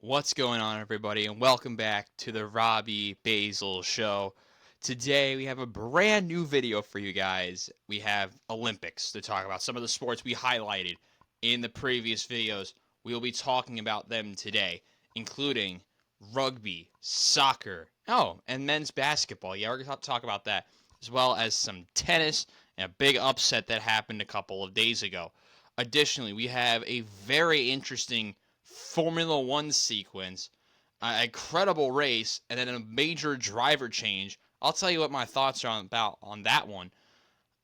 What's going on, everybody, and welcome back to the Robbie Basel show. Today, we have a brand new video for you guys. We have Olympics to talk about, some of the sports we highlighted in the previous videos. We will be talking about them today, including rugby, soccer, and men's basketball. Yeah, we're going to talk about that, as well as some tennis and a big upset that happened a couple of days ago. Additionally, we have a very interesting Formula One sequence, an incredible race, and then a major driver change. I'll tell you what my thoughts are on that one.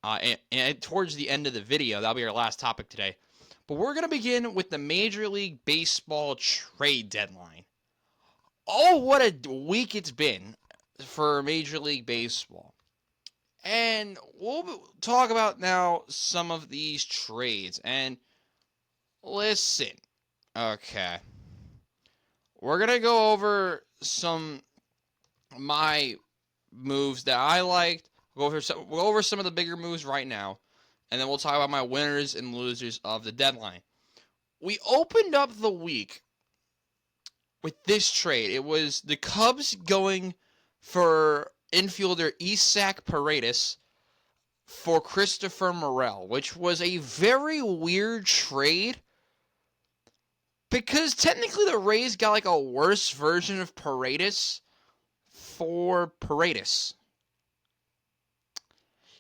And towards the end of the video, that'll be our last topic today. But we're going to begin with the Major League Baseball trade deadline. Oh, what a week it's been for Major League Baseball. And we'll talk about now some of these trades. And listen, okay. We're going to go over some of my moves that I liked. We'll go over some of the bigger moves right now. And then we'll talk about my winners and losers of the deadline. We opened up the week with this trade. It was the Cubs going for infielder Isaac Paredes for Christopher Morel, which was a very weird trade. Because technically the Rays got like a worse version of Paredes for Paredes.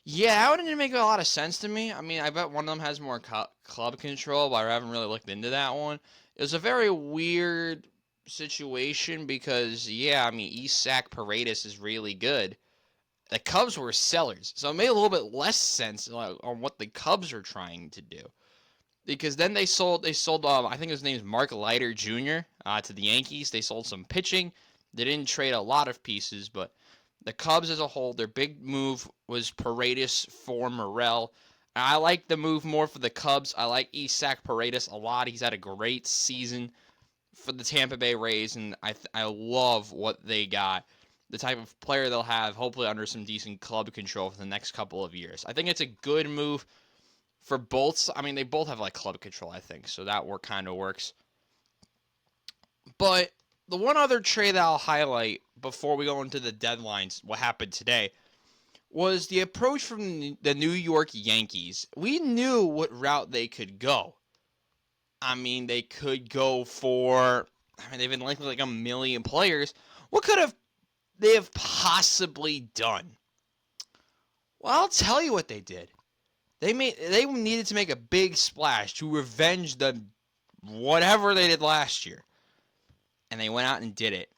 Yeah, that didn't make a lot of sense to me. I mean, I bet one of them has more club control, but I haven't really looked into that one. It was a very weird situation because, yeah, I mean, Isaac Paredes is really good. The Cubs were sellers, so it made a little bit less sense on what the Cubs are trying to do. Because then they sold I think his name is Mark Leiter Jr. To the Yankees. They sold some pitching. They didn't trade a lot of pieces, but the Cubs as a whole, their big move was Paredes for Morel. I like the move more for the Cubs. I like Isaac Paredes a lot. He's had a great season for the Tampa Bay Rays, and I love what they got. The type of player they'll have, hopefully under some decent club control for the next couple of years. I think it's a good move for both. I mean, they both have like club control, I think, so that kind of works. But the one other trade that I'll highlight before we go into the deadlines, what happened today, was the approach from the New York Yankees. We knew what route they could go. I mean, they could go for, they've been linked with like a million players. What could they have possibly done? Well, I'll tell you what they did. They needed to make a big splash to revenge the whatever they did last year. And they went out and did it.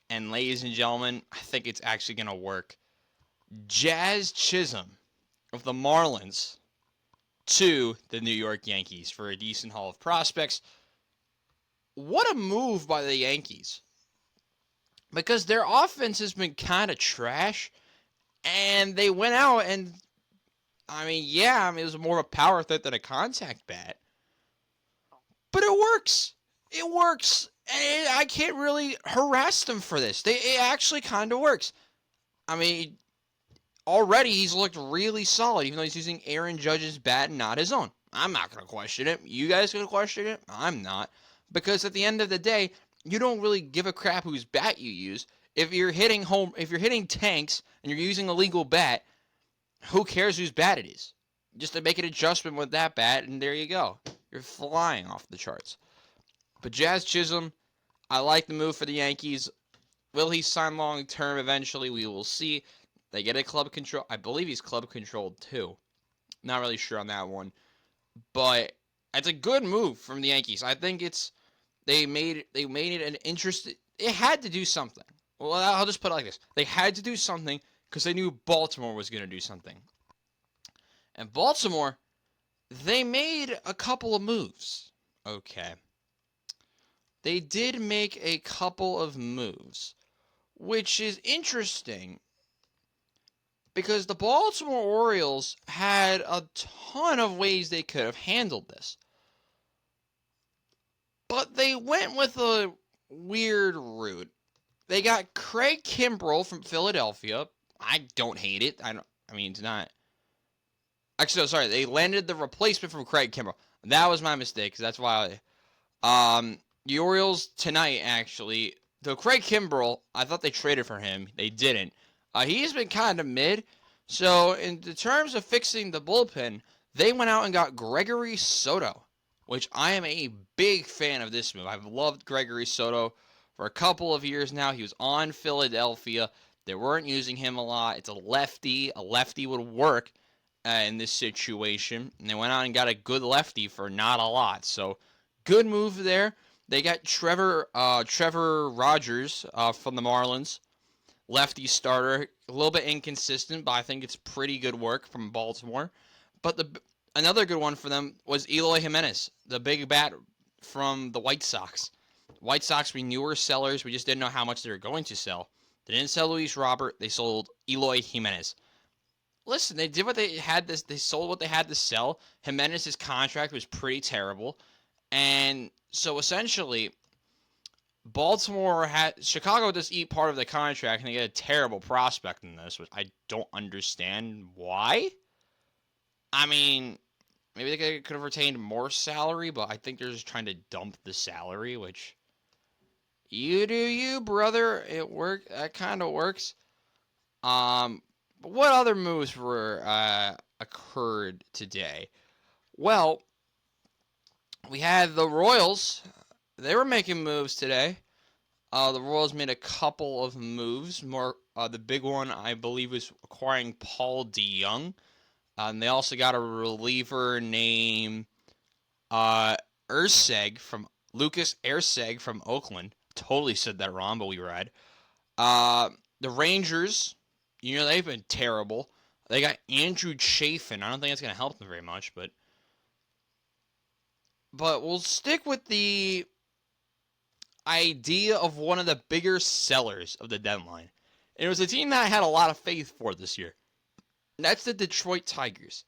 And ladies and gentlemen, I think it's actually going to work. Jazz Chisholm of the Marlins to the New York Yankees for a decent haul of prospects. What a move by the Yankees. Because their offense has been kind of trash. And they went out and, it was more of a power threat than a contact bat. But it works. It works. And I can't really harass them for this. It actually kind of works. I mean, already he's looked really solid, even though he's using Aaron Judge's bat and not his own. I'm not going to question it. You guys going to question it? I'm not. Because at the end of the day, you don't really give a crap whose bat you use. If you're hitting tanks and you're using a legal bat, who cares whose bat it is? Just to make an adjustment with that bat, and there you go. You're flying off the charts. But Jazz Chisholm, I like the move for the Yankees. Will he sign long term eventually? We will see. They get a club control. I believe he's club controlled too. Not really sure on that one. But it's a good move from the Yankees. I think they made it an interesting. It had to do something. Well, I'll just put it like this. They had to do something because they knew Baltimore was going to do something. And Baltimore, they made a couple of moves. Okay. They did make a couple of moves, which is interesting because the Baltimore Orioles had a ton of ways they could have handled this. But they went with a weird route. They got Craig Kimbrell from Philadelphia. I don't hate it. It's not. Actually, no, sorry. They landed the replacement from Craig Kimbrell. That was my mistake, because that's why The Orioles tonight, actually, though Craig Kimbrell, I thought they traded for him. They didn't. He's been kind of mid. So, in the terms of fixing the bullpen, they went out and got Gregory Soto, which I am a big fan of this move. I've loved Gregory Soto for a couple of years now. He was on Philadelphia. They weren't using him a lot. It's a lefty. A lefty would work in this situation. And they went out and got a good lefty for not a lot. So, good move there. They got Trevor Rogers from the Marlins, lefty starter, a little bit inconsistent, but I think it's pretty good work from Baltimore. But another good one for them was Eloy Jimenez, the big bat from the White Sox. White Sox, we knew were sellers. We just didn't know how much they were going to sell. They didn't sell Luis Robert. They sold Eloy Jimenez. Listen, they did what they had. They sold what they had to sell. Jimenez's contract was pretty terrible. And so essentially, Chicago just eat part of the contract and they get a terrible prospect in this, which I don't understand why. I mean, maybe they could have retained more salary, but I think they're just trying to dump the salary, which you do you, brother. It worked. That kind of works. But what other moves occurred today? Well, we had the Royals. They were making moves today. The Royals made a couple of moves. The big one, I believe, was acquiring Paul DeYoung. And they also got a reliever named Lucas Erceg from Oakland. Totally said that wrong, but we read. The Rangers, they've been terrible. They got Andrew Chafin. I don't think that's going to help them very much, but we'll stick with the idea of one of the bigger sellers of the deadline. And it was a team that I had a lot of faith for this year. And that's the Detroit Tigers,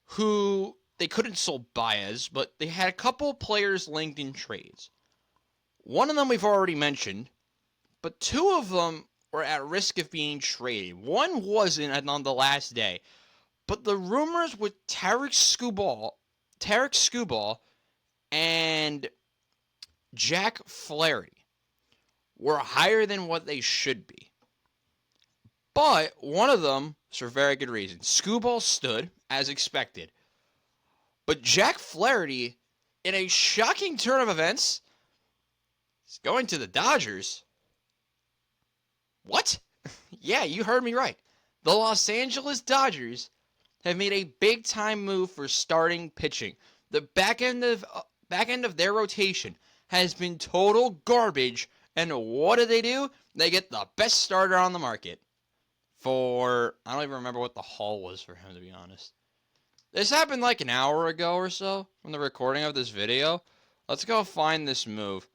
who they couldn't sell Baez, but they had a couple players linked in trades. One of them we've already mentioned, but two of them were at risk of being traded. One wasn't on the last day, but the rumors with Tarek Skubal and Jack Flaherty were higher than what they should be. But one of them, for very good reason, Skubal stood as expected. But Jack Flaherty, in a shocking turn of events, is going to the Dodgers. What? Yeah, you heard me right. The Los Angeles Dodgers have made a big-time move for starting pitching. The back end of their rotation has been total garbage, and what do? They get the best starter on the market for, I don't even remember what the haul was for him, to be honest. This happened like an hour ago or so from the recording of this video. Let's go find this move.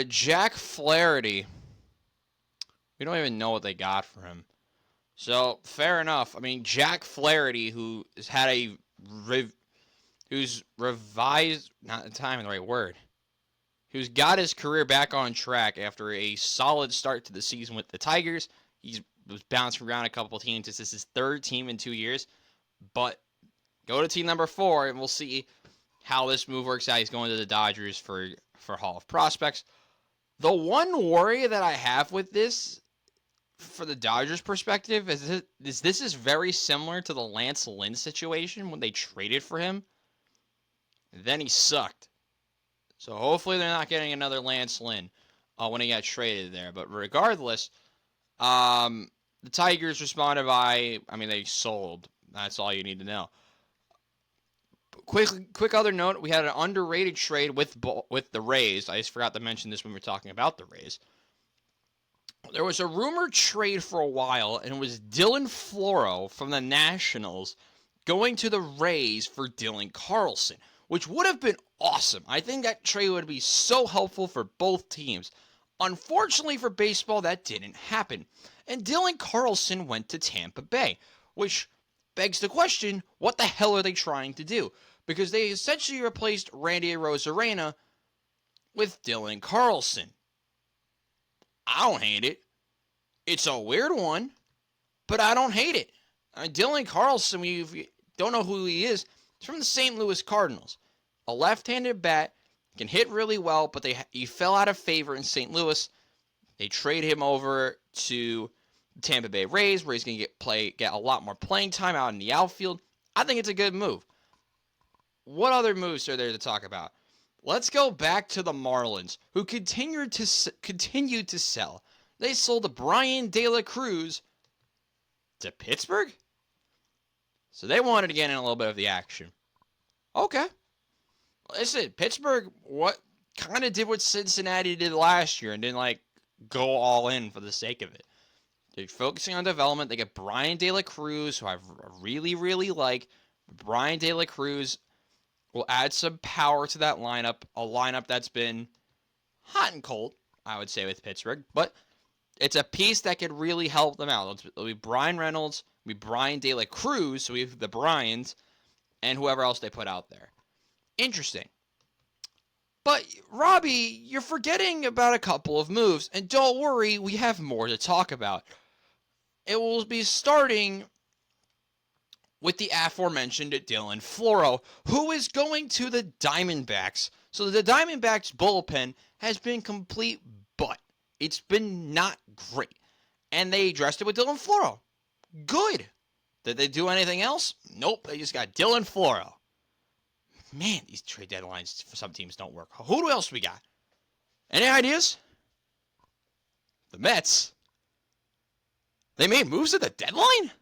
Jack Flaherty. We don't even know what they got for him. So, fair enough. I mean, Jack Flaherty, who's revised, not the time, the right word, who's got his career back on track after a solid start to the season with the Tigers. He was bouncing around a couple teams. This is his third team in 2 years. But go to team number 4, and we'll see how this move works out. He's going to the Dodgers for Hall of Prospects. The one worry that I have with this, for the Dodgers' perspective, is this is very similar to the Lance Lynn situation when they traded for him. And then he sucked. So hopefully they're not getting another Lance Lynn when he got traded there. But regardless, the Tigers responded they sold. That's all you need to know. Quick other note, we had an underrated trade with the Rays. I just forgot to mention this when we were talking about the Rays. There was a rumored trade for a while, and it was Dylan Floro from the Nationals going to the Rays for Dylan Carlson, which would have been awesome. I think that trade would be so helpful for both teams. Unfortunately for baseball, that didn't happen. And Dylan Carlson went to Tampa Bay, which begs the question, what the hell are they trying to do? Because they essentially replaced Randy Arozarena with Dylan Carlson. I don't hate it. It's a weird one, but I don't hate it. Dylan Carlson, if you don't know who he is, he's from the St. Louis Cardinals. A left-handed bat, can hit really well, but he fell out of favor in St. Louis. They trade him over to the Tampa Bay Rays, where he's going to get a lot more playing time out in the outfield. I think it's a good move. What other moves are there to talk about? Let's go back to the Marlins, who continued to sell. They sold Brian De La Cruz to Pittsburgh? So they wanted to get in a little bit of the action. Okay. Listen, Pittsburgh kind of did what Cincinnati did last year and didn't go all in for the sake of it. They're focusing on development. They get Brian De La Cruz, who I really, really like. Brian De La Cruz will add some power to that lineup, a lineup that's been hot and cold, I would say, with Pittsburgh. But it's a piece that could really help them out. It'll be Brian Reynolds, it'll be Brian De La Cruz, so we have the Bryans, and whoever else they put out there. Interesting. But, Robbie, you're forgetting about a couple of moves, and don't worry, we have more to talk about. It will be starting with the aforementioned Dylan Floro, who is going to the Diamondbacks. So the Diamondbacks bullpen has been complete butt. It's been not great. And they addressed it with Dylan Floro. Good. Did they do anything else? Nope, they just got Dylan Floro. Man, these trade deadlines for some teams don't work. Who else we got? Any ideas? The Mets. They made moves at the deadline?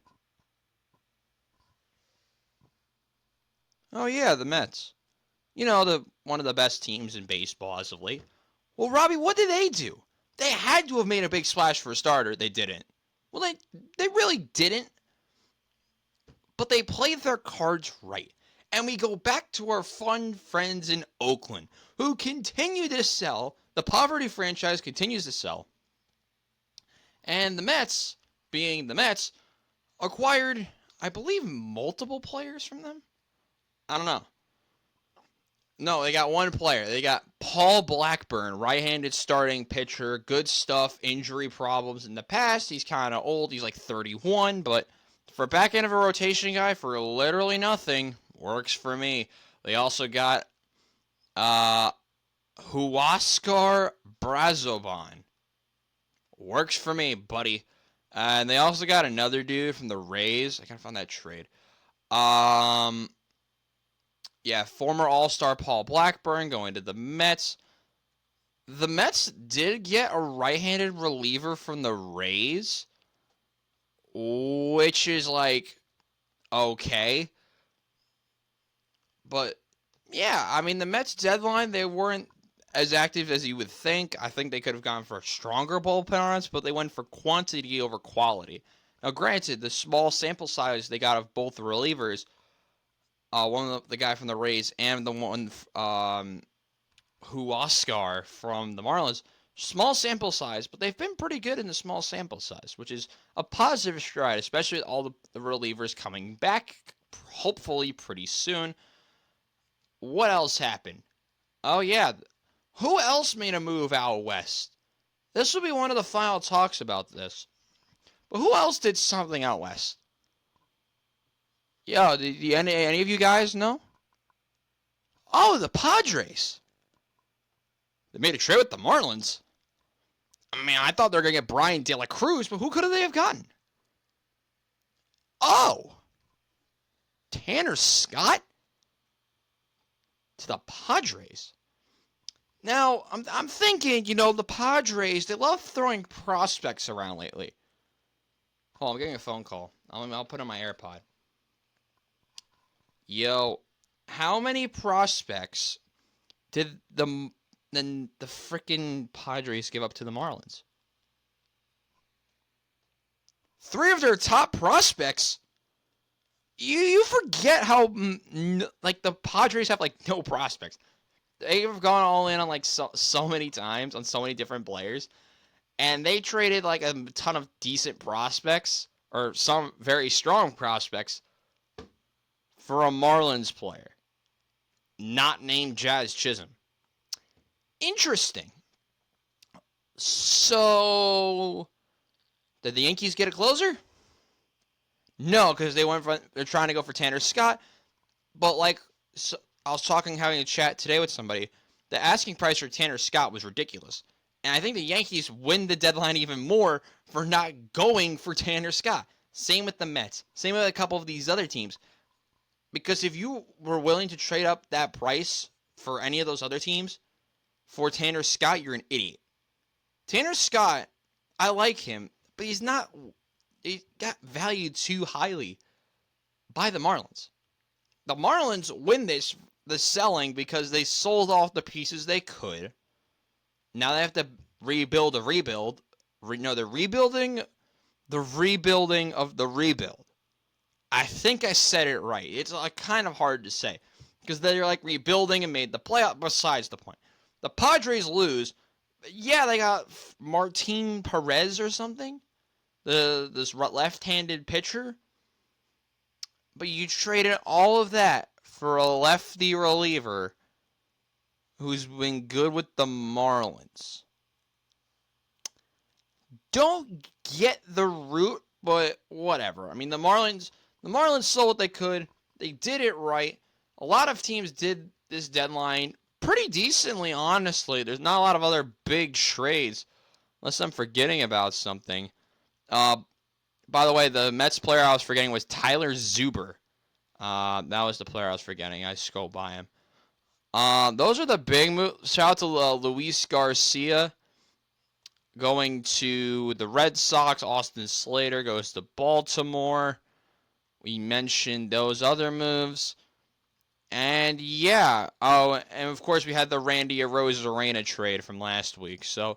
Oh yeah, the Mets. You know, one of the best teams in baseball as of late. Well, Robbie, what did they do? They had to have made a big splash for a starter. They didn't. Well, they really didn't. But they played their cards right. And we go back to our fun friends in Oakland, who continue to sell. The poverty franchise continues to sell. And the Mets, being the Mets, acquired, I believe, multiple players from them. I don't know. No, they got one player. They got Paul Blackburn, right-handed starting pitcher. Good stuff. Injury problems in the past. He's kind of old. He's like 31. But for a back end of a rotation guy for literally nothing, works for me. They also got Huascar Brazoban. Works for me, buddy. And they also got another dude from the Rays. I can't find that trade. Yeah, former All-Star Paul Blackburn going to the Mets. The Mets did get a right-handed reliever from the Rays, which is okay. But, yeah, I mean, the Mets deadline, they weren't as active as you would think. I think they could have gone for stronger bullpen arms, but they went for quantity over quality. Now, granted, the small sample size they got of both the relievers, one of the guy from the Rays and the one Huascar from the Marlins, small sample size, but they've been pretty good in the small sample size, which is a positive stride, especially with all the relievers coming back, hopefully pretty soon. What else happened? Oh, yeah. Who else made a move out west? This will be one of the final talks about this. But who else did something out west? Yo, did any of you guys know? Oh, the Padres. They made a trade with the Marlins. I mean, I thought they were going to get Brian De La Cruz, but who could they have gotten? Oh. Tanner Scott? To the Padres. Now, I'm thinking, the Padres, they love throwing prospects around lately. Hold on, I'm getting a phone call. I'll put on my AirPod. Yo, how many prospects did the freaking Padres give up to the Marlins? 3 of their top prospects? You forget how, the Padres have, no prospects. They have gone all in on, so many times on so many different players. And they traded, a ton of decent prospects, or some very strong prospects, for a Marlins player, not named Jazz Chisholm. Interesting. So, did the Yankees get a closer? No, because they're trying to go for Tanner Scott. But, I was having a chat today with somebody. the asking price for Tanner Scott was ridiculous. And I think the Yankees win the deadline even more for not going for Tanner Scott. Same with the Mets. Same with a couple of these other teams. Because if you were willing to trade up that price for any of those other teams for Tanner Scott, you're an idiot. Tanner Scott, I like him, but he got valued too highly by the Marlins. The Marlins win the selling because they sold off the pieces they could. Now they have to rebuild a rebuild. They're rebuilding the rebuilding of the rebuild. I think I said it right. It's kind of hard to say because they're like rebuilding and made the playoff. Besides the point, the Padres lose. Yeah, they got Martin Perez or something, this left-handed pitcher. But you traded all of that for a lefty reliever who's been good with the Marlins. Don't get the root, but whatever. I mean, the Marlins saw what they could. They did it right. A lot of teams did this deadline pretty decently, honestly. There's not a lot of other big trades, unless I'm forgetting about something. By the way, the Mets player I was forgetting was Tyler Zuber. That was the player I was forgetting. I scrolled by him. Those are the big moves. Shout out to Luis Garcia going to the Red Sox. Austin Slater goes to Baltimore. We mentioned those other moves. And yeah. Oh, and of course we had the Randy Arozarena trade from last week. So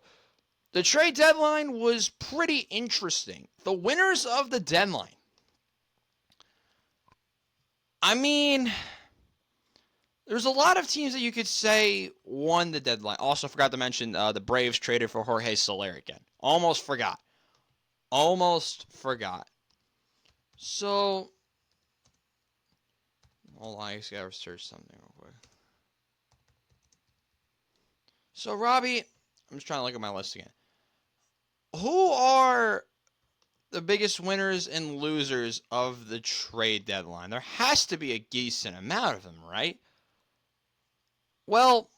the trade deadline was pretty interesting. The winners of the deadline. I mean, there's a lot of teams that you could say won the deadline. Also forgot to mention the Braves traded for Jorge Soler again. Almost forgot. So, hold on, I just gotta research something real quick. So, Robbie, I'm just trying to look at my list again. Who are the biggest winners and losers of the trade deadline? There has to be a decent amount of them, right? Well,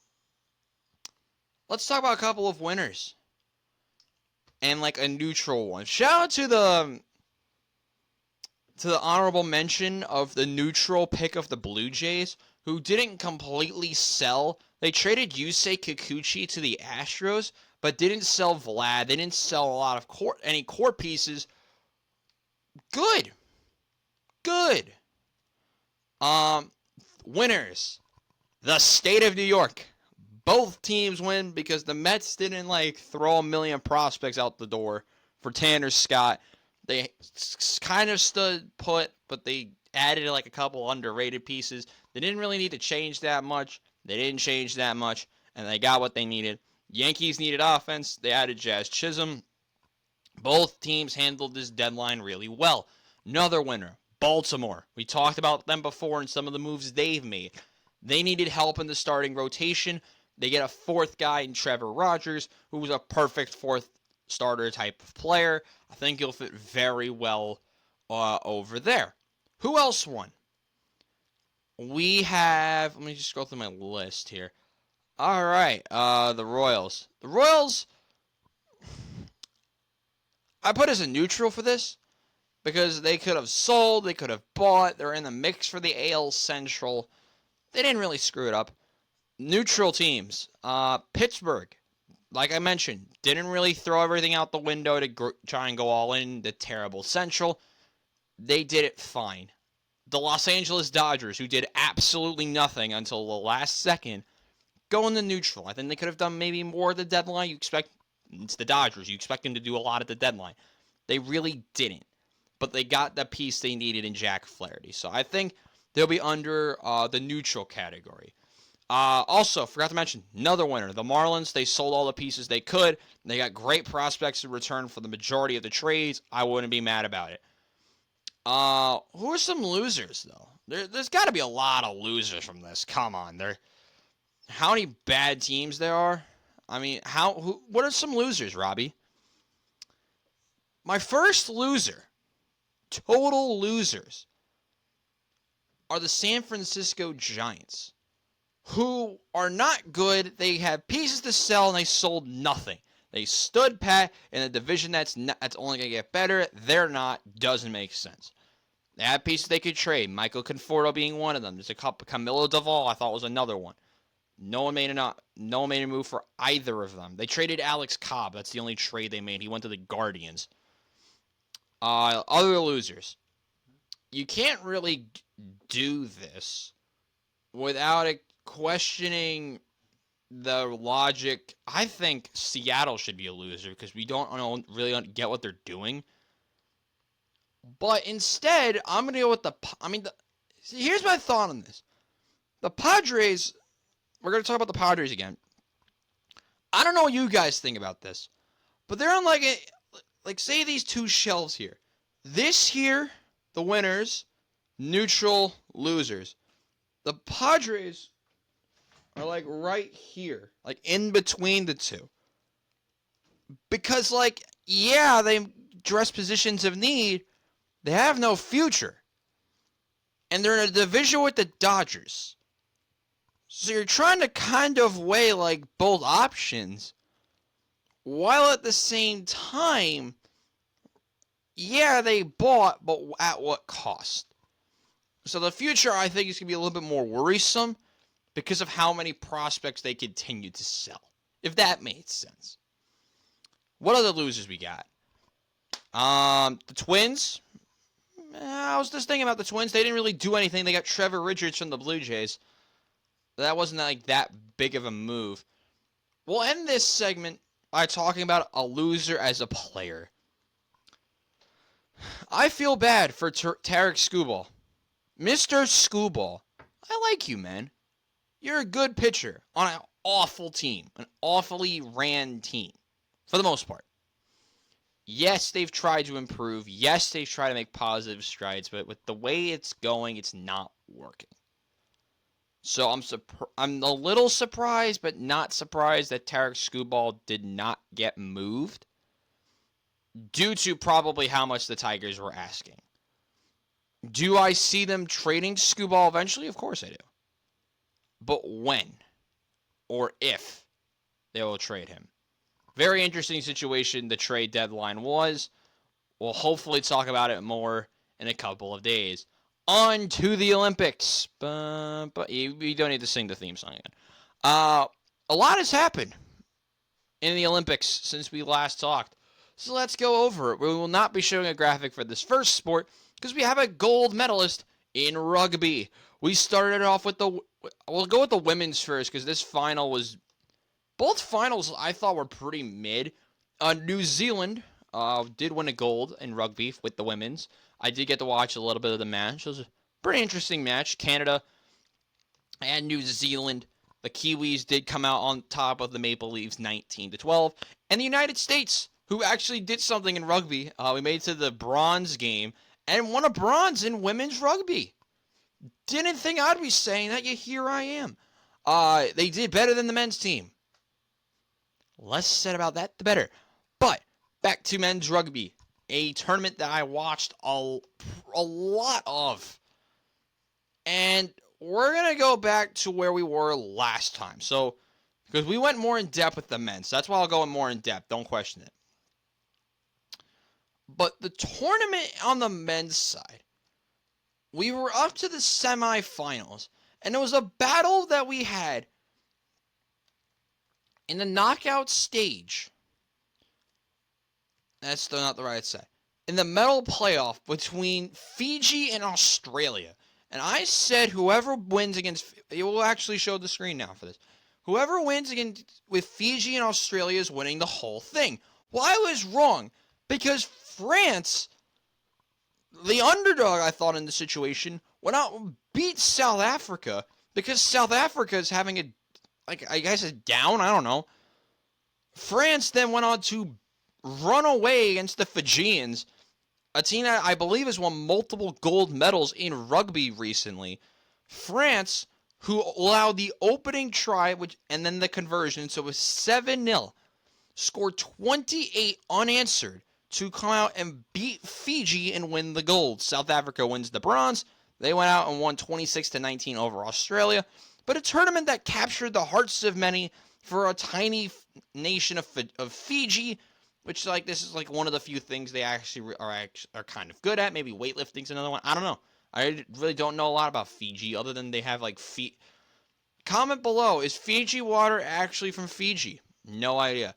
let's talk about a couple of winners and like a neutral one. Shout out to the honorable mention of the neutral pick of the Blue Jays, who didn't completely sell. They traded Yusei Kikuchi to the Astros, but didn't sell Vlad. They didn't sell a lot of any core pieces. Good. Winners. The state of New York. Both teams win because the Mets didn't throw a million prospects out the door for Tanner Scott. They kind of stood put, but they added a couple underrated pieces. They didn't really need to change that much. They didn't change that much, and they got what they needed. Yankees needed offense. They added Jazz Chisholm. Both teams handled this deadline really well. Another winner, Baltimore. We talked about them before and some of the moves they've made. They needed help in the starting rotation. They get a fourth guy in Trevor Rogers, who was a perfect fourth starter type of player. I think he'll fit very well over there. Who else won? We have, let me just go through my list here. All right, the Royals. The Royals, I put as a neutral for this because they could have sold, they could have bought. They're in the mix for the AL Central. They didn't really screw it up. Neutral teams. Pittsburgh, like I mentioned, didn't really throw everything out the window to try and go all in the terrible Central. They did it fine. The Los Angeles Dodgers, who did absolutely nothing until the last second, go in the neutral. I think they could have done maybe more at the deadline. It's the Dodgers. You expect them to do a lot at the deadline. They really didn't. But they got the piece they needed in Jack Flaherty. So I think they'll be under the neutral category. Also, forgot to mention, another winner. The Marlins, they sold all the pieces they could. They got great prospects in return for the majority of the trades. I wouldn't be mad about it. Who are some losers, though? There's got to be a lot of losers from this. Come on. How many bad teams there are? I mean, what are some losers, Robbie? My first loser, total losers, are the San Francisco Giants. who are not good. They have pieces to sell, and they sold nothing. They stood pat in a division that's only going to get better. They're not. Doesn't make sense. They have pieces they could trade. Michael Conforto being one of them. There's a couple. Camilo Duvall, I thought, was another one. No one made a move for either of them. They traded Alex Cobb. That's the only trade they made. He went to the Guardians. Other losers. You can't really do this without questioning the logic. I think Seattle should be a loser because we don't really get what they're doing. But instead, I'm going to go with here's my thought on this. The Padres, we're going to talk about the Padres again. I don't know what you guys think about this, but they're on say these two shelves here. This here, the winners, neutral, losers. The Padres are right here, in between the two. Because they dress positions of need, they have no future. And they're in a division with the Dodgers. So you're trying to kind of weigh both options, while at the same time, they bought, but at what cost? So the future, I think, is going to be a little bit more worrisome because of how many prospects they continue to sell, if that made sense. What other losers we got? The Twins. I was just thinking about the Twins. They didn't really do anything. They got Trevor Richards from the Blue Jays. That wasn't that big of a move. We'll end this segment by talking about a loser as a player. I feel bad for Tarek Skubal. Mr. Skubal, I like you, man. You're a good pitcher on an awful team, an awfully ran team, for the most part. Yes, they've tried to improve. Yes, they've tried to make positive strides, but with the way it's going, it's not working. So I'm a little surprised, but not surprised that Tarek Skubal did not get moved due to probably how much the Tigers were asking. Do I see them trading Skubal eventually? Of course I do. But when or if they will trade him? Very interesting situation the trade deadline was. We'll hopefully talk about it more in a couple of days. On to the Olympics. But you don't need to sing the theme song again. A lot has happened in the Olympics since we last talked. So let's go over it. We will not be showing a graphic for this first sport because we have a gold medalist in rugby. We started off with we'll go with the women's first because this final was, both finals I thought were pretty mid. New Zealand did win a gold in rugby with the women's. I did get to watch a little bit of the match. It was a pretty interesting match. Canada and New Zealand, the Kiwis did come out on top of the Maple Leafs 19-12. And the United States, who actually did something in rugby. We made it to the bronze game and won a bronze in women's rugby. Didn't think I'd be saying that, yet here I am. They did better than the men's team. Less said about that, the better. But back to men's rugby, a tournament that I watched a lot of. And we're going to go back to where we were last time. So, because we went more in depth with the men. So that's why I'll go in more in depth. Don't question it. But the tournament on the men's side, we were up to the semifinals. And it was a battle that we had in the knockout stage. That's still not the right side. In the medal playoff between Fiji and Australia. And I said whoever wins against... It will actually show the screen now for this. Whoever wins against with Fiji and Australia is winning the whole thing. Well, I was wrong. Because France, the underdog I thought in the situation, went out and beat South Africa. Because South Africa is having a... I guess a down? I don't know. France then went on to run away against the Fijians, a team that I believe has won multiple gold medals in rugby recently. France, who allowed the opening try, and then the conversion, so it was 7-0, scored 28 unanswered to come out and beat Fiji and win the gold. South Africa wins the bronze. They went out and won 26-19 over Australia. but a tournament that captured the hearts of many for a tiny nation of Fiji, which this is one of the few things they actually are kind of good at. Maybe weightlifting's another one. I don't know. I really don't know a lot about Fiji other than they have feet. Comment below, is Fiji water actually from Fiji? No idea.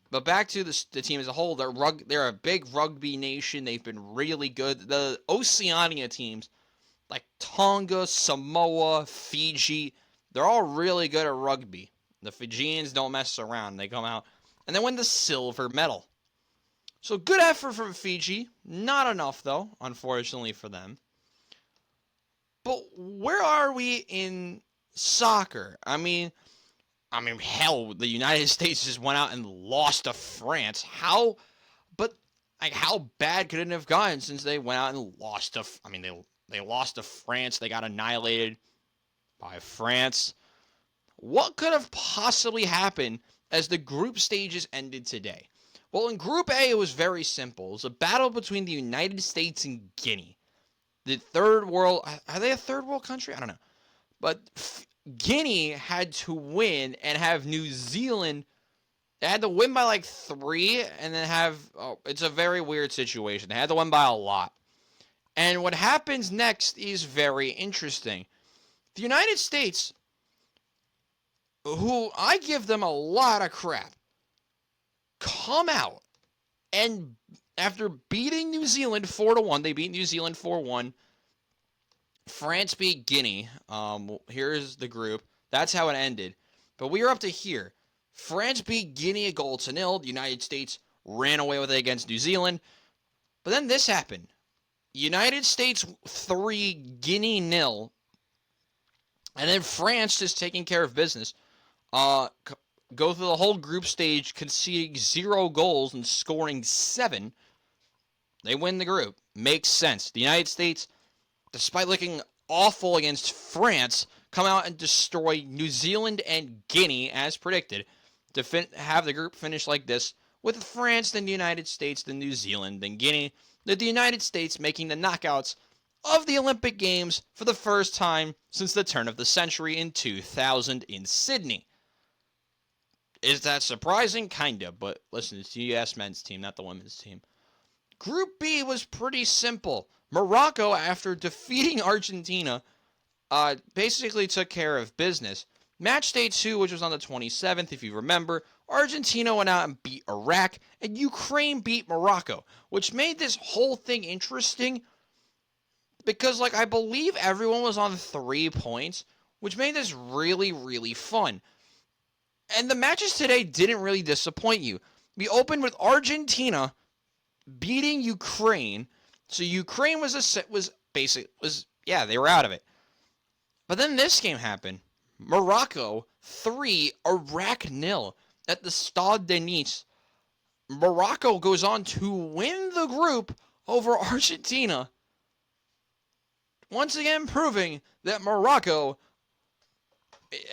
But back to the team as a whole, they're a big rugby nation. They've been really good. The Oceania teams, like Tonga, Samoa, Fiji, they're all really good at rugby. The Fijians don't mess around. They come out and they win the silver medal. So good effort from Fiji. Not enough, though, unfortunately for them. But where are we in soccer? I mean, hell, the United States just went out and lost to France. How bad could it have gotten since they went out and lost to? They lost to France. They got annihilated by France. What could have possibly happened as the group stages ended today? Well, in Group A, it was very simple. It was a battle between the United States and Guinea. The third world. Are they a third world country? I don't know. But Guinea had to win and have New Zealand. They had to win by 3 and then have. Oh, it's a very weird situation. They had to win by a lot. And what happens next is very interesting. The United States, who I give them a lot of crap, come out and after beating New Zealand 4-1, they beat New Zealand 4-1. France beat Guinea. Here's the group. That's how it ended. But we are up to here. France beat Guinea 1-0. The United States ran away with it against New Zealand. But then this happened. United States 3, Guinea 0. And then France just taking care of business. Go through the whole group stage, conceding 0 goals and scoring 7. They win the group. Makes sense. The United States, despite looking awful against France, come out and destroy New Zealand and Guinea, as predicted, to have the group finish like this, with France, then the United States, then New Zealand, then Guinea, then the United States making the knockouts of the Olympic Games for the first time since the turn of the century in 2000 in Sydney. Is that surprising? Kinda, but listen, it's the U.S. men's team, not the women's team. Group B was pretty simple. Morocco, after defeating Argentina, basically took care of business. Match day 2, which was on the 27th, if you remember, Argentina went out and beat Iraq, and Ukraine beat Morocco, which made this whole thing interesting because, I believe everyone was on 3 points, which made this really, really fun. And the matches today didn't really disappoint you. We opened with Argentina beating Ukraine. So Ukraine they were out of it. But then this game happened. Morocco 3, Iraq 0 at the Stade de Nice. Morocco goes on to win the group over Argentina. Once again proving that Morocco,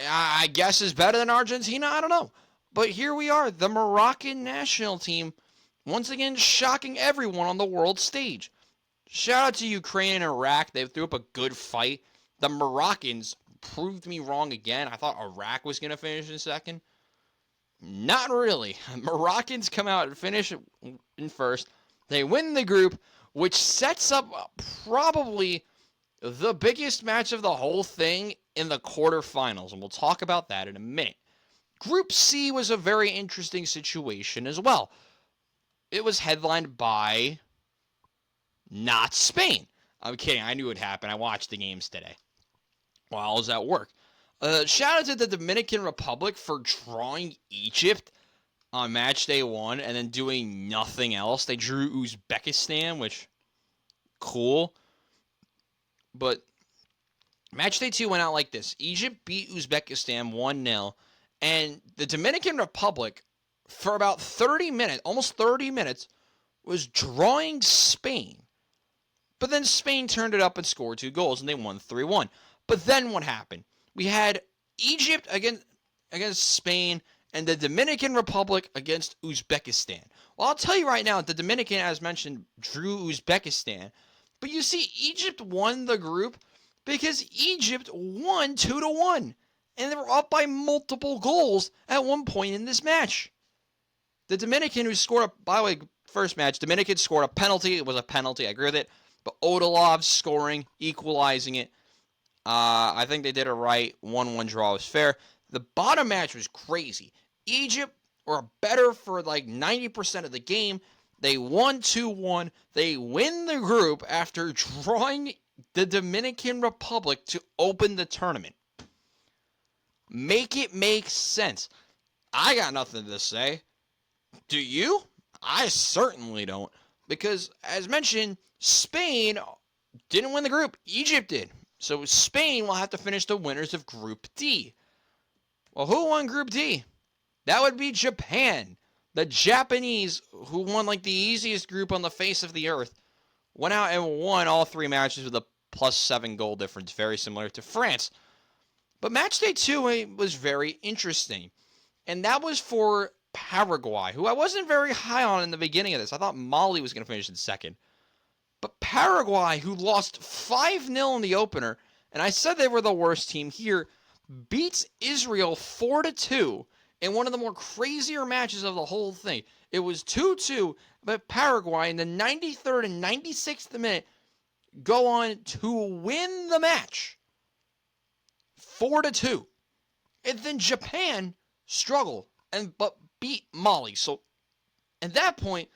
I guess, is better than Argentina. I don't know. But here we are, the Moroccan national team, once again shocking everyone on the world stage. Shout out to Ukraine and Iraq. They threw up a good fight. The Moroccans proved me wrong again. I thought Iraq was going to finish in second. Not really. Moroccans come out and finish in first. They win the group, which sets up probably the biggest match of the whole thing in the quarterfinals, and we'll talk about that in a minute. Group C was a very interesting situation as well. It was headlined by not Spain. I'm kidding. I knew it happened. I watched the games today while I was at work. Shout out to the Dominican Republic for drawing Egypt on match day 1 and then doing nothing else. They drew Uzbekistan, which, cool. But match day 2 went out like this. Egypt beat Uzbekistan 1-0. And the Dominican Republic, for about 30 minutes, almost 30 minutes, was drawing Spain. But then Spain turned it up and scored 2 goals, and they won 3-1. But then what happened? We had Egypt against Spain and the Dominican Republic against Uzbekistan. Well, I'll tell you right now, the Dominican, as mentioned, drew Uzbekistan. But you see, Egypt won the group because Egypt won 2-1, and they were up by multiple goals at one point in this match. The Dominican who scored, by the way, first match, Dominican scored a penalty. It was a penalty. I agree with it. But Odilov scoring, equalizing it. I think they did it right. 1-1 draw was fair. The bottom match was crazy. Egypt were better for like 90% of the game. They won 2-1. They win the group after drawing the Dominican Republic to open the tournament. Make it make sense. I got nothing to say. Do you? I certainly don't. Because, as mentioned, Spain didn't win the group. Egypt did. So Spain will have to finish the winners of Group D. Well, who won Group D? That would be Japan. The Japanese, who won like the easiest group on the face of the earth, went out and won all three matches with a +7 goal difference, very similar to France. But match day 2 was very interesting. And that was for Paraguay, who I wasn't very high on in the beginning of this. I thought Mali was going to finish in second. But Paraguay, who lost 5-0 in the opener, and I said they were the worst team here, beats Israel 4-2 in one of the more crazier matches of the whole thing. It was 2-2, but Paraguay in the 93rd and 96th minute go on to win the match 4-2. And then Japan struggle but beat Mali. So at that point,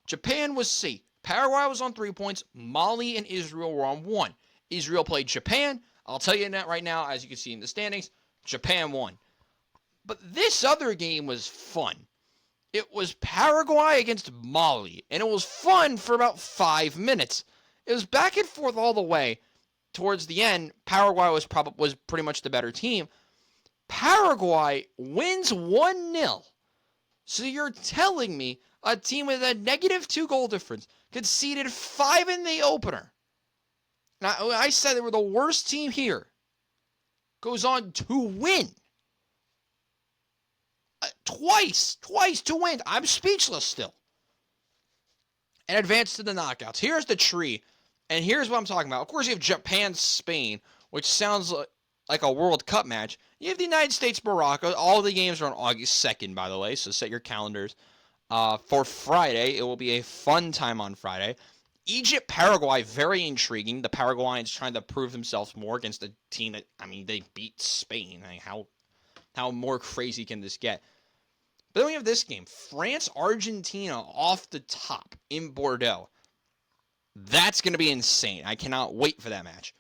Japan was safe. Paraguay was on 3 points. Mali and Israel were on 1. Israel played Japan. I'll tell you that right now, as you can see in the standings, Japan won. But this other game was fun. It was Paraguay against Mali, and it was fun for about 5 minutes. It was back and forth all the way. Towards the end, Paraguay was pretty much the better team. Paraguay wins 1-0. So you're telling me a team with a -2 goal difference conceded 5 in the opener. Now, I said they were the worst team here. Goes on to win. Twice to win. I'm speechless still. And advance to the knockouts. Here's the tree. And here's what I'm talking about. Of course, you have Japan-Spain, which sounds like a World Cup match. You have the United States-Morocco. All the games are on August 2nd, by the way, so set your calendars for Friday. It will be a fun time on Friday. Egypt-Paraguay, very intriguing. The Paraguayans trying to prove themselves more against a team that, they beat Spain. How more crazy can this get? But then we have this game. France-Argentina off the top in Bordeaux. That's going to be insane. I cannot wait for that match.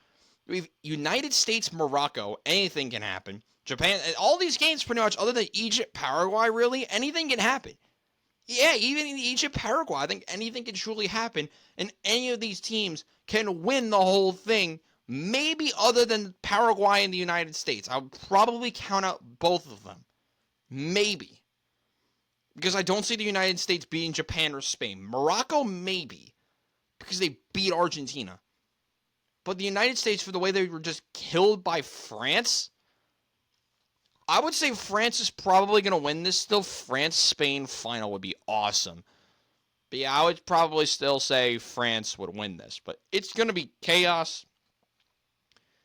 We have United States-Morocco. Anything can happen. Japan, all these games pretty much, other than Egypt-Paraguay, really, anything can happen. Yeah, even in Egypt-Paraguay, I think anything can truly happen, and any of these teams can win the whole thing, maybe other than Paraguay and the United States. I would probably count out both of them. Maybe. Because I don't see the United States beating Japan or Spain. Morocco, maybe. Because they beat Argentina. But the United States, for the way they were just killed by France, I would say France is probably going to win this still. France-Spain final would be awesome. But yeah, I would probably still say France would win this. But it's going to be chaos.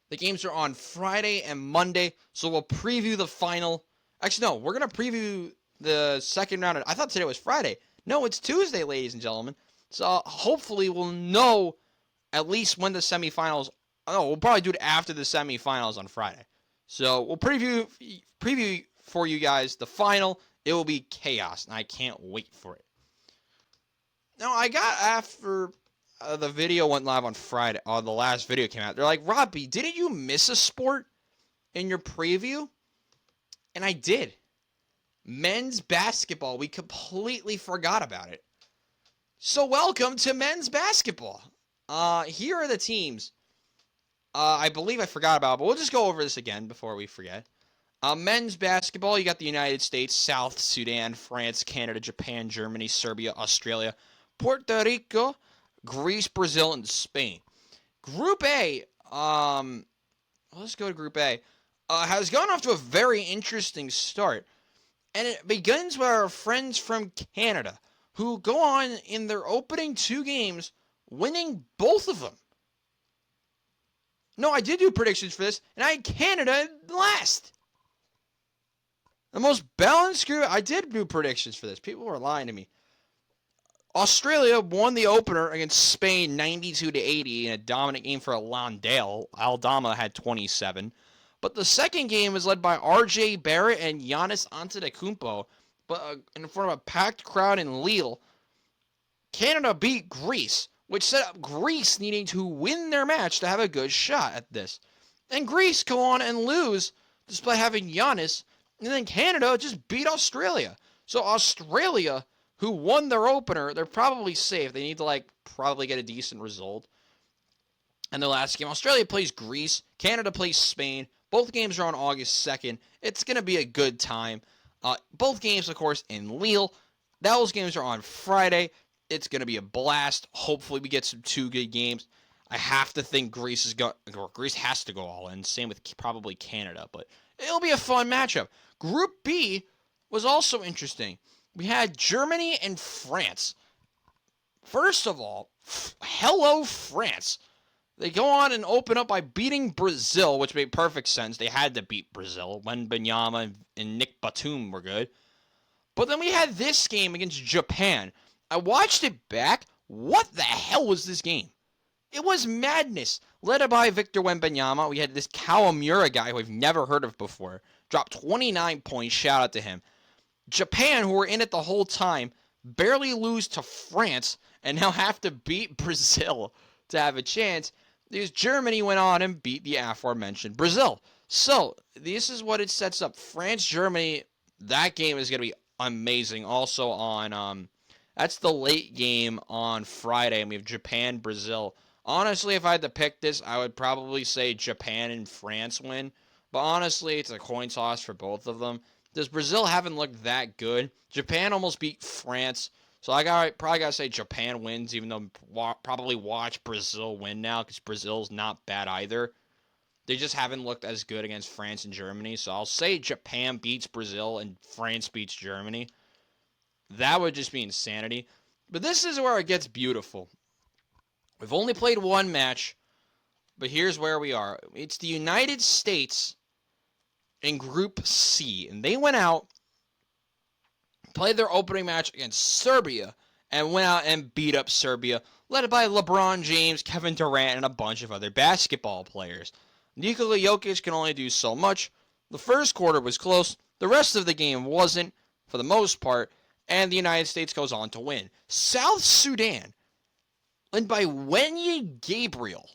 The games are on Friday and Monday, so we'll preview the final. Actually, no, we're going to preview the second round. I thought today was Friday. No, it's Tuesday, ladies and gentlemen. So hopefully we'll know at least when the semifinals. Oh, we'll probably do it after the semifinals on Friday. So we'll preview for you guys the final. It will be chaos, and I can't wait for it. Now, I got after the video went live on Friday, the last video came out. They're like, Robbie, didn't you miss a sport in your preview? And I did. Men's basketball. We completely forgot about it. So welcome to men's basketball. Here are the teams. I believe I forgot about it, but we'll just go over this again before we forget. Men's basketball, you got the United States, South Sudan, France, Canada, Japan, Germany, Serbia, Australia, Puerto Rico, Greece, Brazil, and Spain. Group A, let's go to Group A, has gone off to a very interesting start. And it begins with our friends from Canada, who go on in their opening 2 games, winning both of them. No, I did do predictions for this, and I had Canada last. The most balanced group. I did do predictions for this. People were lying to me. Australia won the opener against Spain 92-80 in a dominant game for Landale. Aldama had 27. But the second game was led by R.J. Barrett and Giannis Antetokounmpo. But in front of a packed crowd in Lille, Canada beat Greece, which set up Greece needing to win their match to have a good shot at this. And Greece go on and lose despite having Giannis. And then Canada just beat Australia. So Australia, who won their opener, they're probably safe. They need to probably get a decent result. And the last game, Australia plays Greece. Canada plays Spain. Both games are on August 2nd. It's going to be a good time. Both games, of course, in Lille. Those games are on Friday. It's going to be a blast. Hopefully we get some two good games. I have to think Greece has to go all in. Same with probably Canada. But it'll be a fun matchup. Group B was also interesting. We had Germany and France. First of all, hello, France. They go on and open up by beating Brazil, which made perfect sense. They had to beat Brazil when Benyama and Nick Batum were good. But then we had this game against Japan. I watched it back. What the hell was this game? It was madness. Led by Victor Wembanyama, we had this Kawamura guy who I've never heard of before. Dropped 29 points. Shout out to him. Japan, who were in it the whole time, barely lose to France and now have to beat Brazil to have a chance. Because Germany went on and beat the aforementioned Brazil. So, this is what it sets up. France-Germany, that game is going to be amazing. Also on, that's the late game on Friday, and we have Japan-Brazil. Honestly, if I had to pick this, I would probably say Japan and France win. But honestly, it's a coin toss for both of them. Does Brazil haven't looked that good? Japan almost beat France. So I probably got to say Japan wins, even though probably watch Brazil win now because Brazil's not bad either. They just haven't looked as good against France and Germany. So I'll say Japan beats Brazil and France beats Germany. That would just be insanity. But this is where it gets beautiful. We've only played one match, but here's where we are. It's the United States in Group C, and they went out, played their opening match against Serbia, and went out and beat up Serbia, led by LeBron James, Kevin Durant, and a bunch of other basketball players. Nikola Jokic can only do so much. The first quarter was close. The rest of the game wasn't, for the most part, and the United States goes on to win. South Sudan, led by Wenye Gabriel,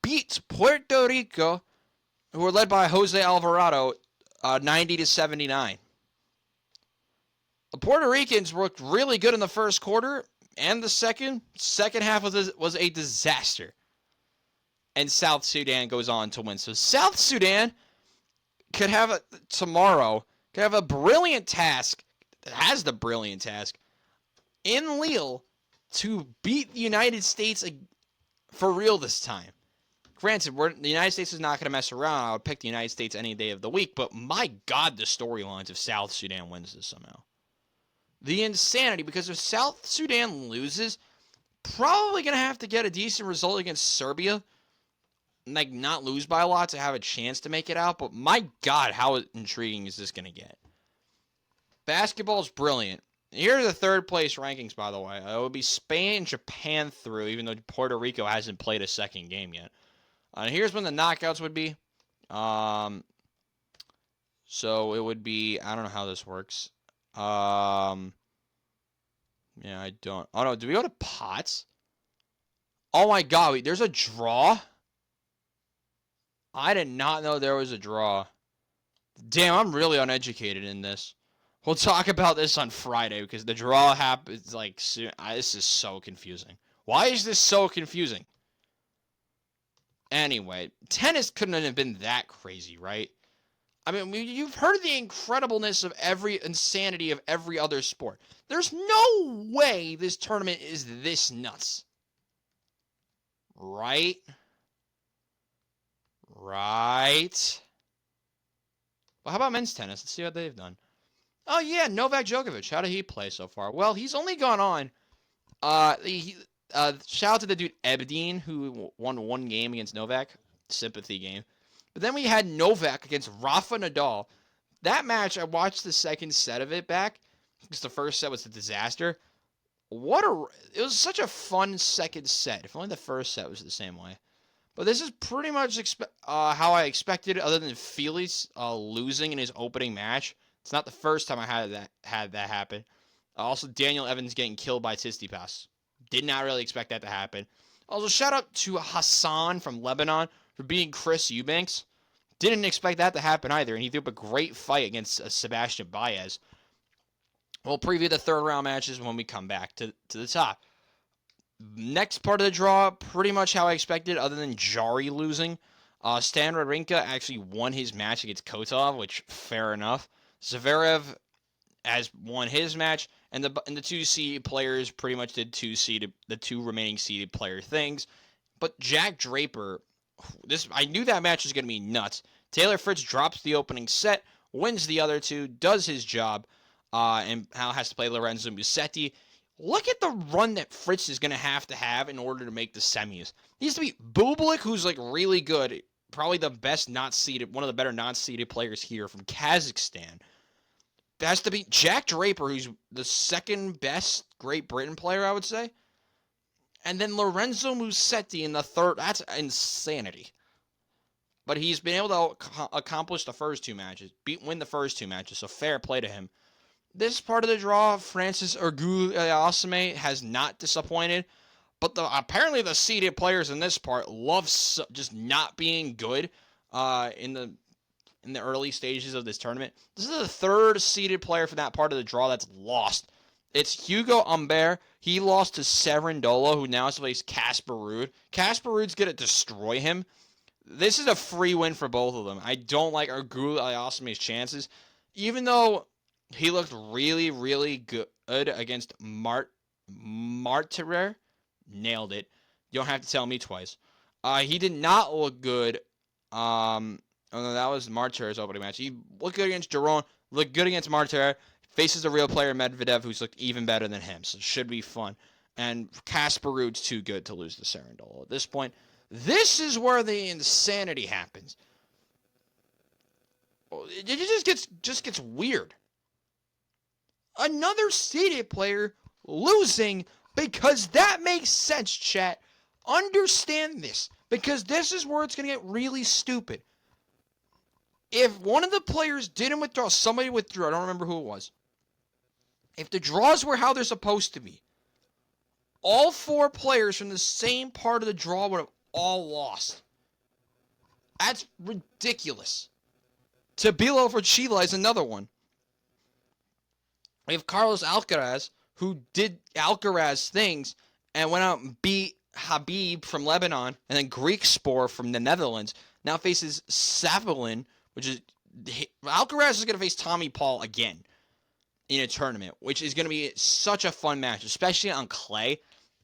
beats Puerto Rico, who were led by Jose Alvarado, 90-79. The Puerto Ricans looked really good in the first quarter, and the second half was a disaster. And South Sudan goes on to win. So South Sudan could have a brilliant task, has the brilliant task, in Lille to beat the United States for real this time. Granted, the United States is not going to mess around. I would pick the United States any day of the week, but my God, the storylines if South Sudan wins this somehow. The insanity, because if South Sudan loses, probably going to have to get a decent result against Serbia, not lose by a lot to have a chance to make it out, but my God, how intriguing is this going to get? Basketball is brilliant. Here are the third place rankings, by the way. It would be Spain and Japan through, even though Puerto Rico hasn't played a second game yet. Here's when the knockouts would be. So it would be, I don't know how this works. Yeah, I don't. Oh, no, do we go to pots? Oh, my God, there's a draw? I did not know there was a draw. Damn, I'm really uneducated in this. We'll talk about this on Friday because the draw happens soon. This is so confusing. Why is this so confusing? Anyway, tennis couldn't have been that crazy, right? I mean, you've heard the incredibleness of insanity of every other sport. There's no way this tournament is this nuts. Right? Right. Well, how about men's tennis? Let's see what they've done. Oh, yeah, Novak Djokovic. How did he play so far? Well, he's only gone on. Shout out to the dude Ebdeen, who won one game against Novak. Sympathy game. But then we had Novak against Rafa Nadal. That match, I watched the second set of it back because the first set was a disaster. It was such a fun second set. If only the first set was the same way. But this is pretty much how I expected, other than Felix losing in his opening match. It's not the first time I had that happen. Also, Daniel Evans getting killed by Tsitsipas. Did not really expect that to happen. Also, shout out to Hassan from Lebanon for beating Chris Eubanks. Didn't expect that to happen either, and he threw up a great fight against Sebastian Baez. We'll preview the third round matches when we come back to the top. Next part of the draw, pretty much how I expected, other than Jari losing. Stan Wawrinka actually won his match against Kotov, which, fair enough. Zverev has won his match, and the two seeded players pretty much did the two remaining seeded player things. But Jack Draper, I knew that match was going to be nuts. Taylor Fritz drops the opening set, wins the other two, does his job, and now has to play Lorenzo Musetti. Look at the run that Fritz is going to have in order to make the semis. He needs to beat Bublik, who's like really good, probably the best not seeded, one of the better not seeded players here from Kazakhstan. Has to beat Jack Draper, who's the second best Great Britain player, I would say. And then Lorenzo Musetti in the third. That's insanity. But he's been able to accomplish the first two matches, win the first two matches, so fair play to him. This part of the draw, Francis Auger-Aliassime has not disappointed, but apparently the seeded players in this part love just not being good in the early stages of this tournament. This is the third seeded player for that part of the draw that's lost. It's Hugo Humbert. He lost to Cerundolo, who now has to face Casper Ruud. Casper Ruud's going to destroy him. This is a free win for both of them. I don't like Auger-Aliassime's chances, even though he looked really, really good against Martirer. Nailed it. You don't have to tell me twice. He did not look good. Oh no, that was Martirer's opening match. He looked good against Giron. Looked good against Martirer. Faces a real player, Medvedev, who's looked even better than him. So it should be fun. And Casper Ruud's too good to lose to Cerundolo at this point. This is where the insanity happens. It just gets weird. Another seeded player losing, because that makes sense, chat. Understand this, because this is where it's going to get really stupid. If one of the players didn't withdraw, somebody withdrew, I don't remember who it was. If the draws were how they're supposed to be, all four players from the same part of the draw would have all lost. That's ridiculous. Tabilo for Chile is another one. We have Carlos Alcaraz, who did Alcaraz things and went out and beat Habib from Lebanon, and then Greek Spore from the Netherlands. Now faces Savelin, which is Alcaraz is going to face Tommy Paul again in a tournament, which is going to be such a fun match, especially on clay.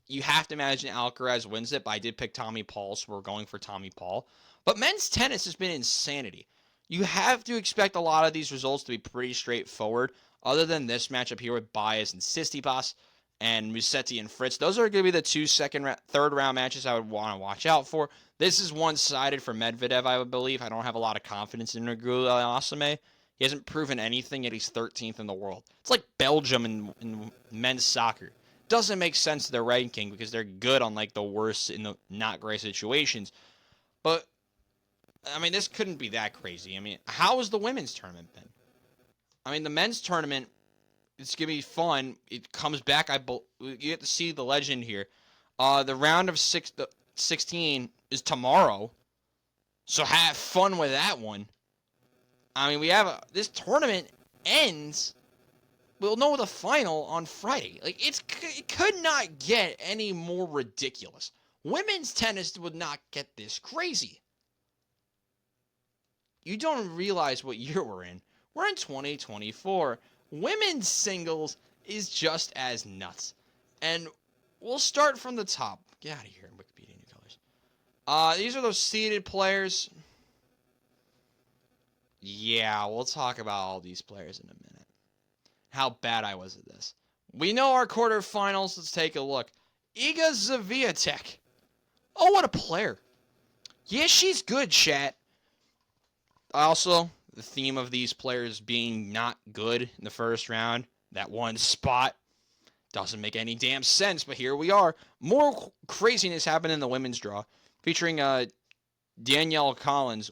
You have to imagine Alcaraz wins it, but I did pick Tommy Paul, so we're going for Tommy Paul. But men's tennis has been insanity. You have to expect a lot of these results to be pretty straightforward, other than this matchup here with Baez and Tsitsipas and Musetti and Fritz. Those are going to be the two third round matches I would want to watch out for. This is one-sided for Medvedev, I would believe. I don't have a lot of confidence in Auger-Aliassime. He hasn't proven anything, yet he's 13th in the world. It's like Belgium in men's soccer. Doesn't make sense to their ranking because they're good on like the worst in the not great situations. But, I mean, this couldn't be that crazy. I mean, how has the women's tournament been? I mean, the men's tournament, it's going to be fun. It comes back. You get to see the legend here. The round of 16 is tomorrow. So have fun with that one. I mean, this tournament ends. We'll know the final on Friday. Like, it could not get any more ridiculous. Women's tennis would not get this crazy. You don't realize what year we're in. We're in 2024. Women's singles is just as nuts. And we'll start from the top. Get out of here, Wikipedia New Colors. These are those seeded players. Yeah, we'll talk about all these players in a minute. How bad I was at this. We know our quarterfinals. Let's take a look. Iga Swiatek. Oh, what a player. Yeah, she's good, chat. Also, the theme of these players being not good in the first round, that one spot, doesn't make any damn sense, but here we are. More craziness happened in the women's draw, featuring Danielle Collins.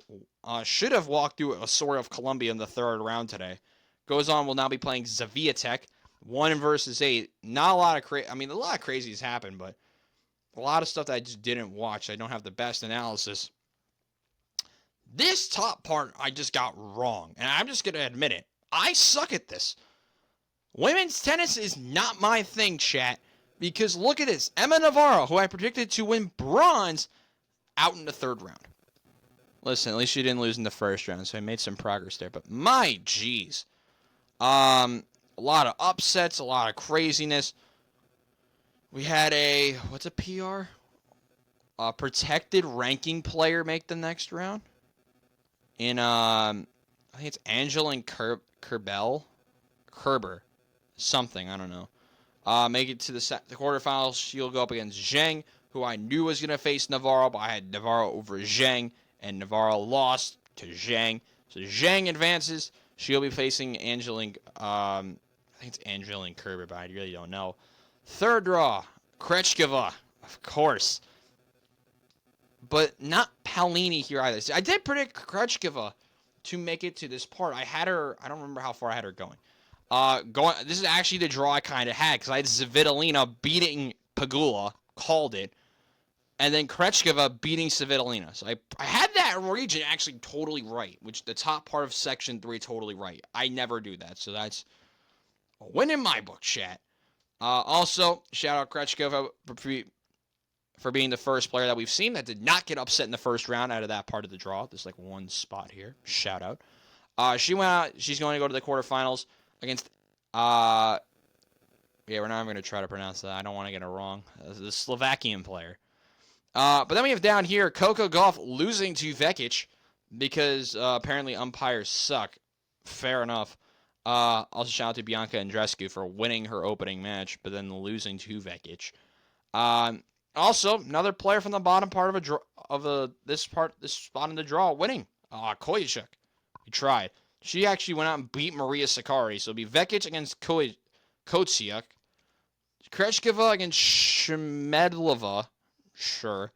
Should have walked through a sort of Columbia in the third round today. Goes on, will now be playing Swiatek. 1 versus 8. Not a lot of a lot of crazies happened, but a lot of stuff that I just didn't watch. I don't have the best analysis. This top part I just got wrong, and I'm just going to admit it. I suck at this. Women's tennis is not my thing, chat, because look at this. Emma Navarro, who I predicted to win bronze, out in the third round. Listen, at least she didn't lose in the first round, so I made some progress there, but my jeez. A lot of upsets, a lot of craziness. We had what's a PR? A protected ranking player make the next round. In, I think it's Angeline Kerber. Something, I don't know. Make it to the quarterfinals. She'll go up against Zhang, who I knew was going to face Navarro, but I had Navarro over Zhang, and Navarro lost to Zhang. So Zhang advances. She'll be facing Angeline, I think it's Angeline Kerber, but I really don't know. Third draw, Krejcikova, of course. But not Paolini here either. I did predict Krejcikova to make it to this part. I had her, I don't remember how far I had her going. This is actually the draw I kind of had, because I had Svitolina beating Pegula, called it, and then Krejcikova beating Svitolina. So I had that region actually totally right, which the top part of Section 3 totally right. I never do that, so that's a win in my book, chat. Also, shout out Krejcikova for being the first player that we've seen that did not get upset in the first round out of that part of the draw. There's like one spot here. Shout out. She went out. She's going to go to the quarterfinals against, we're not even going to try to pronounce that. I don't want to get it wrong. The Slovakian player. But then we have down here Coco Gauff losing to Vekic because apparently umpires suck. Fair enough. Also shout out to Bianca Andreescu for winning her opening match, but then losing to Vekic. Also, another player from the bottom part of this spot in the draw winning. Koyachuk. We tried. She actually went out and beat Maria Sakkari. So it'll be Vekic against Kotsiuk. Krejcikova against Shmedlova. Sure.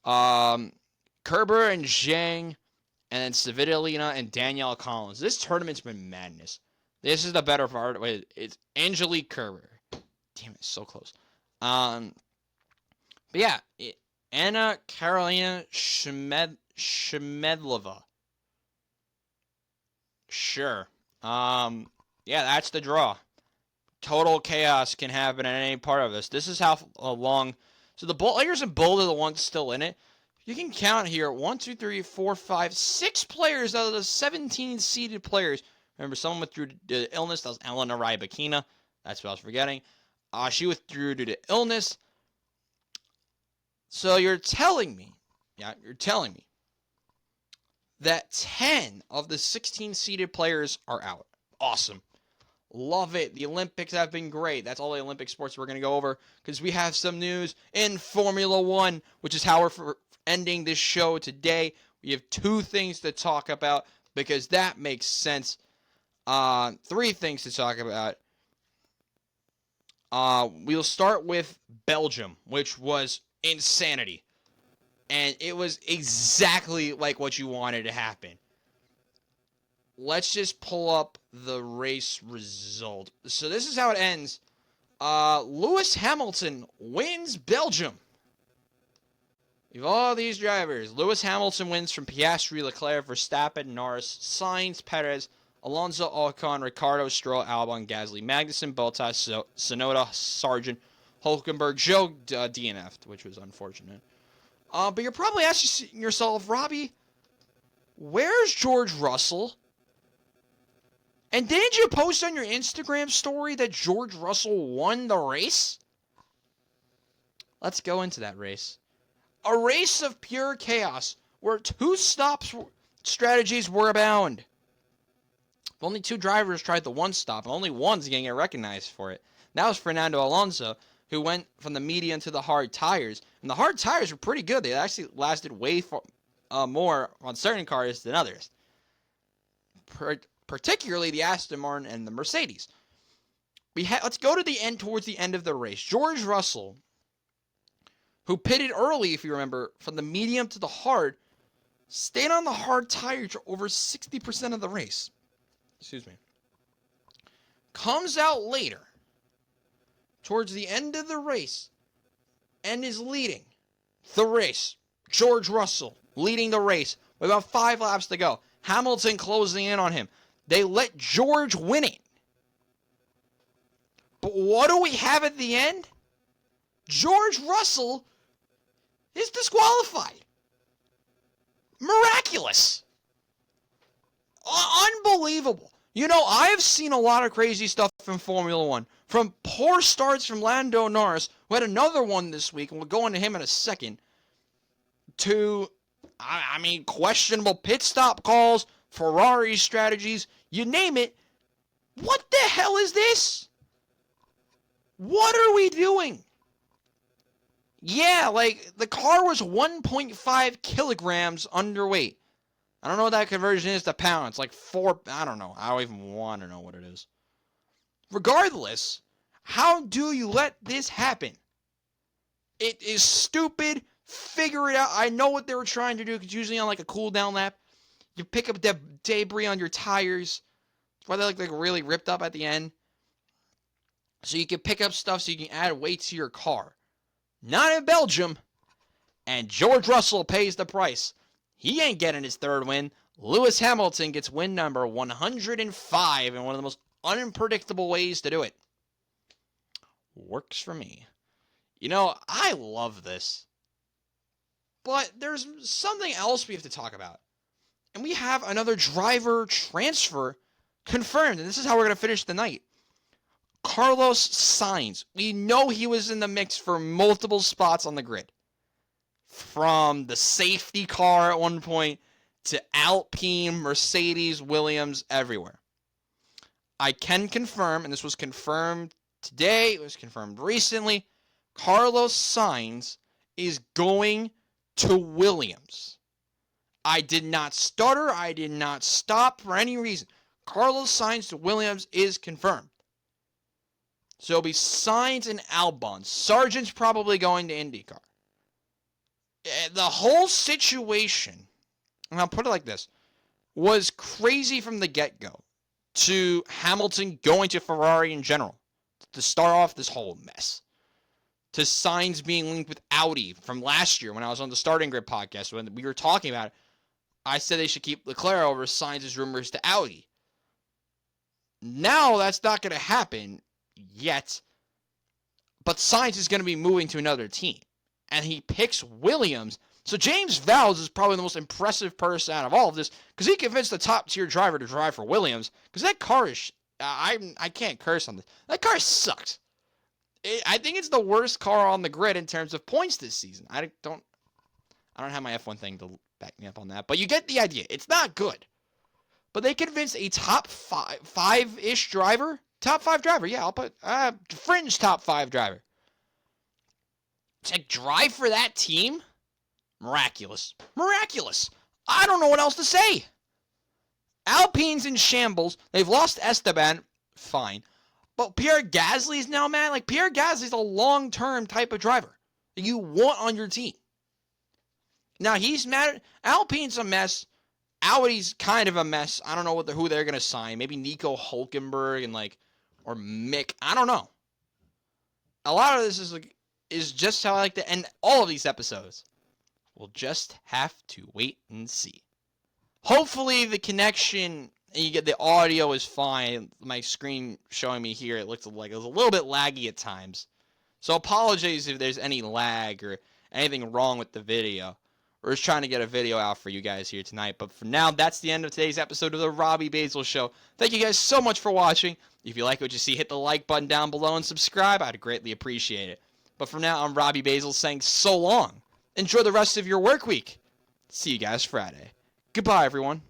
Kerber and Zhang. And then Svitolina and Danielle Collins. This tournament's been madness. This is the better part. Wait, it's Angelique Kerber. Damn it, so close. But yeah, Anna Karolina Shmedlova. Sure. Yeah, that's the draw. Total chaos can happen at any part of this. This is how long. So the players in bold are the ones still in it. You can count here 1, 2, 3, 4, 5, 6 players out of the 17 seeded players. Remember, someone withdrew due to illness. That was Elena Rybakina. That's what I was forgetting. She withdrew due to illness. So you're telling me that 10 of the 16 seeded players are out. Awesome. Love it. The Olympics have been great. That's all the Olympic sports we're going to go over because we have some news in Formula 1, which is how we're ending this show today. We have 2 things to talk about because that makes sense. 3 things to talk about. We'll start with Belgium, which was insanity. And it was exactly like what you wanted to happen. Let's just pull up the race result. So this is how it ends. Lewis Hamilton wins Belgium. We have all these drivers. Lewis Hamilton wins from Piastri, Leclerc, Verstappen, Norris, Sainz, Perez, Alonso, Ocon, Ricardo, Stroll, Albon, Gasly, Magnussen, Bottas, Sonoda, Sargent, Hulkenberg, Zhou DNF'd, which was unfortunate. But you're probably asking yourself, Robbie, where's George Russell? And didn't you post on your Instagram story that George Russell won the race? Let's go into that race. A race of pure chaos where 2 stops strategies were abound. Only 2 drivers tried the 1 stop, and only one's going to get recognized for it. That was Fernando Alonso, who went from the medium to the hard tires. And the hard tires were pretty good. They actually lasted way more on certain cars than others. Particularly the Aston Martin and the Mercedes. Let's go to the end, towards the end of the race. George Russell, who pitted early, if you remember, from the medium to the hard, stayed on the hard tires for over 60% of the race. Excuse me. Comes out later, towards the end of the race, and is leading the race. George Russell leading the race with about 5 laps to go. Hamilton closing in on him. They let George win it. But what do we have at the end? George Russell is disqualified. Miraculous. Unbelievable. You know, I've seen a lot of crazy stuff in Formula One. From poor starts from Lando Norris, who had another one this week, and we'll go into him in a second, to, questionable pit stop calls, Ferrari strategies, you name it. What the hell is this? What are we doing? Yeah, the car was 1.5 kilograms underweight. I don't know what that conversion is to pounds. Like 4, I don't know. I don't even want to know what it is. Regardless, how do you let this happen? It is stupid. Figure it out. I know what they were trying to do, because usually on a cool down lap, you pick up debris on your tires. That's why they look really ripped up at the end. So you can pick up stuff so you can add weight to your car. Not in Belgium. And George Russell pays the price. He ain't getting his third win. Lewis Hamilton gets win number 105 in one of the most unpredictable ways to do it. Works for me. You know, I love this. But there's something else we have to talk about. And we have another driver transfer confirmed. And this is how we're going to finish the night. Carlos Sainz. We know he was in the mix for multiple spots on the grid. From the safety car at one point to Alpine, Mercedes, Williams, everywhere. I can confirm, and this was confirmed today, it was confirmed recently, Carlos Sainz is going to Williams. I did not stutter, I did not stop for any reason. Carlos Sainz to Williams is confirmed. So it'll be Sainz and Albon. Sargent's probably going to IndyCar. The whole situation, and I'll put it like this, was crazy from the get-go. To Hamilton going to Ferrari in general, to start off this whole mess. To Sainz being linked with Audi from last year when I was on the Starting Grid podcast, when we were talking about it, I said they should keep Leclerc over Sainz's rumors to Audi. Now that's not going to happen yet, but Sainz is going to be moving to another team. And he picks Williams. So James Vowles is probably the most impressive person out of all of this, because he convinced the top-tier driver to drive for Williams, because that car is... I can't curse on this. That car sucks. I think it's the worst car on the grid in terms of points this season. I don't have my F1 thing to back me up on that, but you get the idea. It's not good. But they convinced a top five-ish driver, top 5 driver, yeah, I'll put fringe top 5 driver, to drive for that team? Miraculous. Miraculous. I don't know what else to say. Alpine's in shambles. They've lost Esteban. Fine. But Pierre Gasly's now, man. Pierre Gasly's a long-term type of driver that you want on your team. Now, he's mad. Alpine's a mess. Audi's kind of a mess. I don't know who they're going to sign. Maybe Nico Hulkenberg and or Mick. I don't know. A lot of this is just how I like to end all of these episodes. We'll just have to wait and see. Hopefully the connection and you get the audio is fine. My screen showing me here, it looks like it was a little bit laggy at times. So apologies if there's any lag or anything wrong with the video. We're just trying to get a video out for you guys here tonight. But for now, that's the end of today's episode of the Robbie Basel Show. Thank you guys so much for watching. If you like what you see, hit the like button down below and subscribe. I'd greatly appreciate it. But for now, I'm Robbie Basel saying so long. Enjoy the rest of your work week. See you guys Friday. Goodbye, everyone.